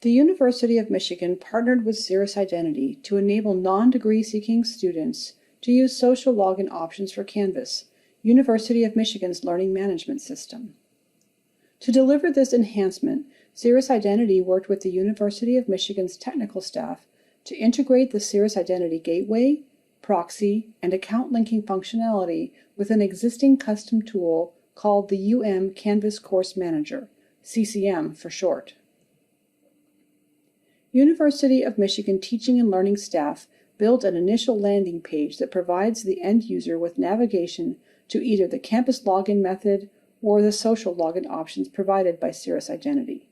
The University of Michigan partnered with Cirrus Identity to enable non-degree seeking students to use social login options for Canvas, University of Michigan's learning management system. To deliver this enhancement, Cirrus Identity worked with the University of Michigan's technical staff to integrate the Cirrus Identity Gateway, proxy, and account linking functionality with an existing custom tool called the Canvas Course Manager, CCM for short. University of Michigan teaching and learning staff built an initial landing page that provides the end user with navigation to either the campus login method or the social login options provided by Cirrus Identity.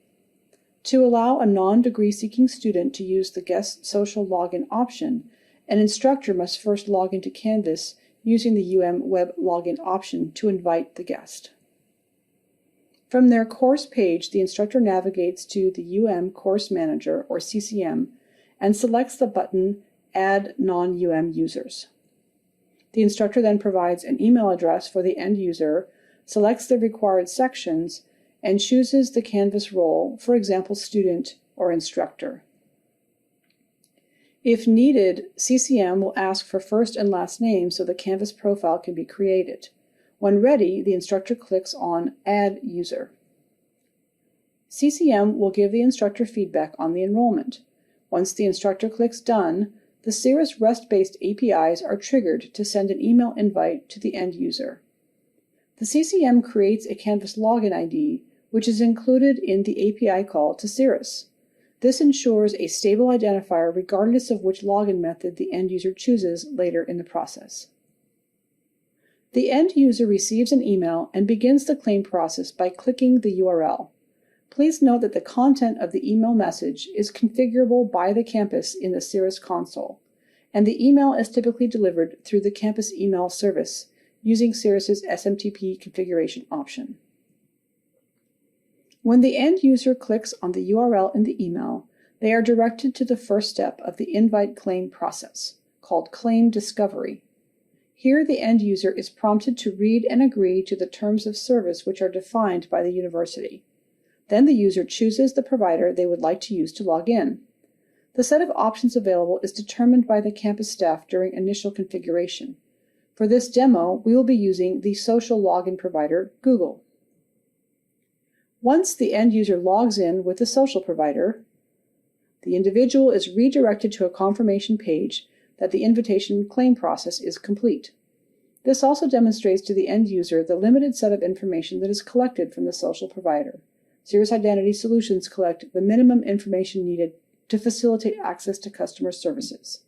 To allow a non-degree seeking student to use the guest social login option, an instructor must first log into Canvas using the web login option to invite the guest. From their course page, the instructor navigates to the Course Manager, or CCM, and selects the button Add Non-UM Users. The instructor then provides an email address for the end user, selects the required sections, and chooses the Canvas role, for example, student or instructor. If needed, CCM will ask for first and last name so the Canvas profile can be created. When ready, the instructor clicks on Add User. CCM will give the instructor feedback on the enrollment. Once the instructor clicks Done, the Cirrus REST-based APIs are triggered to send an email invite to the end user. The CCM creates a Canvas login ID, which is included in the API call to Cirrus. This ensures a stable identifier regardless of which login method the end user chooses later in the process. The end user receives an email and begins the claim process by clicking the URL. Please note that the content of the email message is configurable by the campus in the Cirrus console, and the email is typically delivered through the campus email service using Cirrus's SMTP configuration option. When the end user clicks on the URL in the email, they are directed to the first step of the invite claim process, called Claim Discovery. Here, the end user is prompted to read and agree to the terms of service which are defined by the university. Then the user chooses the provider they would like to use to log in. The set of options available is determined by the campus staff during initial configuration. For this demo, we will be using the social login provider, Google. Once the end user logs in with the social provider, the individual is redirected to a confirmation page that the invitation claim process is complete. This also demonstrates to the end user the limited set of information that is collected from the social provider. Cirrus Identity Solutions collect the minimum information needed to facilitate access to customer services.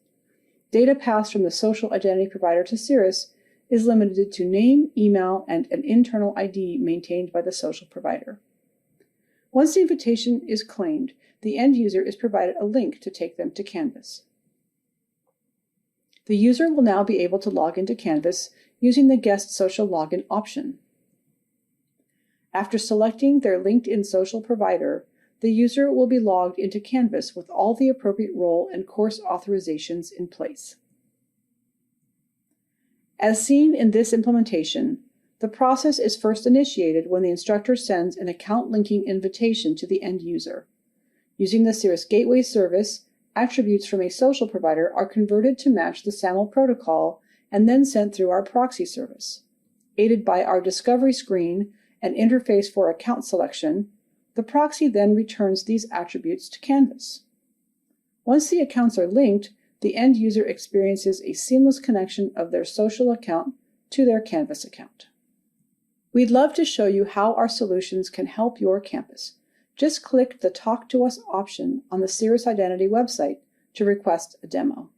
Data passed from the social identity provider to Cirrus is limited to name, email, and an internal ID maintained by the social provider. Once the invitation is claimed, the end user is provided a link to take them to Canvas. The user will now be able to log into Canvas using the Guest Social Login option. After selecting their LinkedIn social provider, the user will be logged into Canvas with all the appropriate role and course authorizations in place. As seen in this implementation, the process is first initiated when the instructor sends an account linking invitation to the end user. Using the Cirrus Gateway service, attributes from a social provider are converted to match the SAML protocol and then sent through our proxy service. Aided by our discovery screen and interface for account selection, the proxy then returns these attributes to Canvas. Once the accounts are linked, the end user experiences a seamless connection of their social account to their Canvas account. We'd love to show you how our solutions can help your campus. Just click the Talk to Us option on the Cirrus Identity website to request a demo.